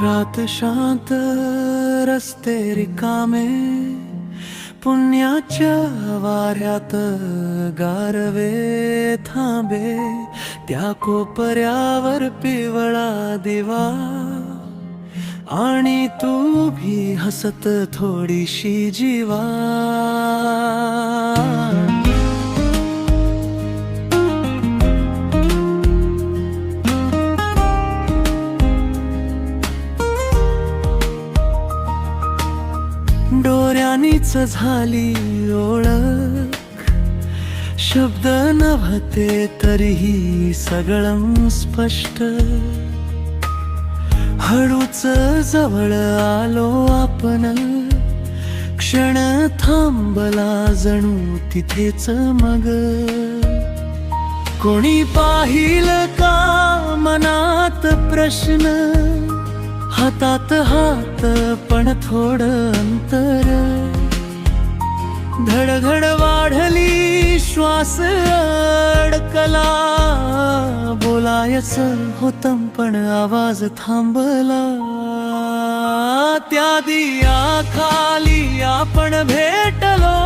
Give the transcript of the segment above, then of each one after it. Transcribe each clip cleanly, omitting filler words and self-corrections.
रात शांत रस्ते रिकामे, पुण्याच्या वाऱ्यात गारवे थांबे, त्या कोपऱ्यावर पिवळा दिवा आणि तू भी हसत थोडीशी जीवा. डोळ्यांनीच झाली ओळख, शब्द नव्हते तरीही सगळं स्पष्ट. हळूच जवळ आलो आपण, क्षण थांबला जणू तिथेच मग. कोणी पाहिलं का मनात प्रश्न, हातात हात पण थोडं अंतर. धडधड वाढली श्वास अडकला, बोलायचं होतं पण आवाज थांबला. त्या दिया खाली आपण भेटलो,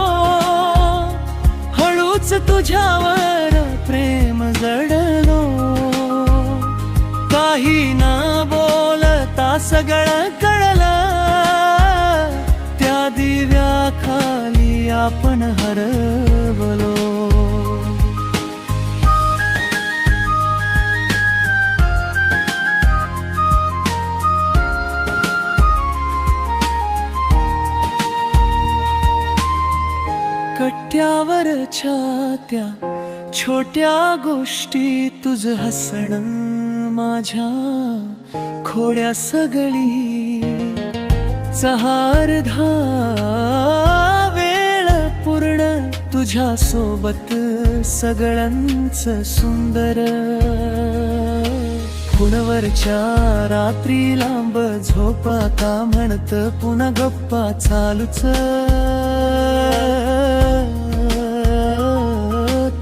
हळूच तुझ्यावर प्रेम जडलो. काही ना बोलता सगळं कळलं, त्या दिव्या खाली आपण हरवलो. कट्ट्यावरच्या त्या छोट्या गोष्टी, तुझं हसणं माझ्या खोड्या सगळी. अर्धा वेळ पूर्ण तुझ्या सोबत सगळ्यांच सुंदर. फोनवरच्या रात्री लांब झोपा का म्हणत पुन्हा गप्पा चालूच.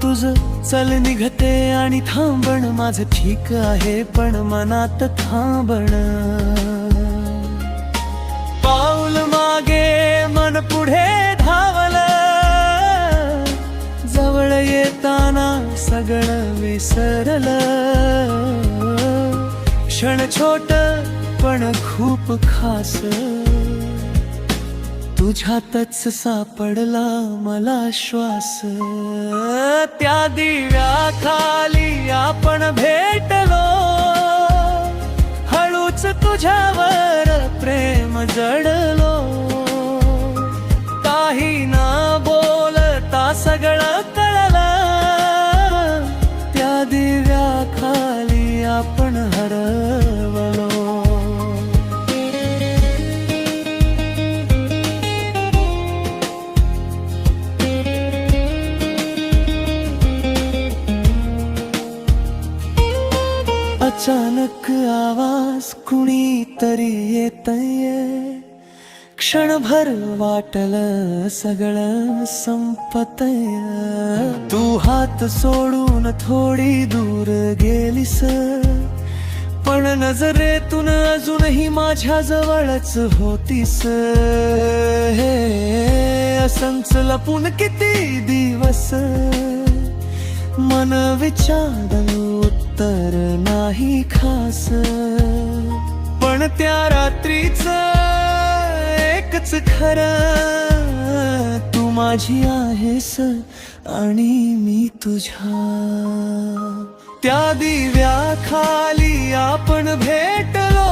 तुझं चल निघते आणि थांबण माझं ठीक आहे, पण मनात थांबण. पाऊल मागे मन पुढे धावलं, जवळ येताना सगळं विसरलं. क्षण छोट पण खूप खास, तुझ्यातच सापडला मला श्वास. त्या दिव्या खाली आपण भेटलो, हळूच तुझ्यावर प्रेम जडलो. काही ना बोलता सगळं कळलं, त्या दिव्या खाली आपण हरवलो. अचानक आवाज कुणीतरी येतंय, क्षणभर वाटलं सगळं संपतंय. तू हात सोडून थोडी दूर गेलीस, पण नजरेतून अजूनही माझ्या जवळच होतीस. हे असंच लपून किती दिवस, मन विचारलं उत्तर नाही खास. पण त्या रात्रीच एकच खरं, तू माझी आहेस आणि मी तुझ्या. त्या दिव्या खाली आपण भेटलो,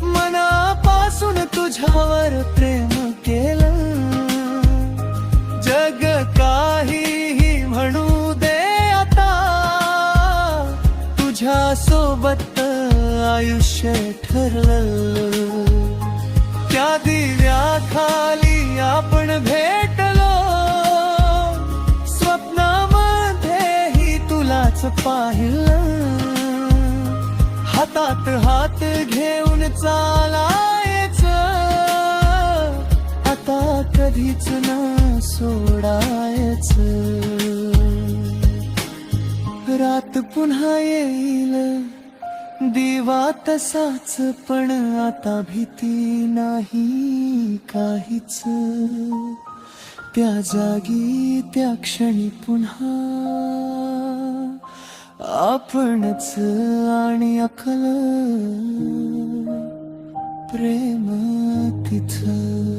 मनापासून तुझ्यावर प्रेम केलं. जग काहीही म्हणू दे आता, तुझ्या सोबत आयुष्य ठरलं. त्या दिव्या खाली आपण भेटलो, स्वप्नामध्येही तुलाच पाहिलं. हातात हात घेऊन चालायचं, आता कधीच ना सोडायचं. रात पुन्हा येईल, दिवा तसाच पण आता भीती नाही काहीच, त्या जागी त्या क्षणी पुन्हा आपणच आणि अकल प्रेम तिथं.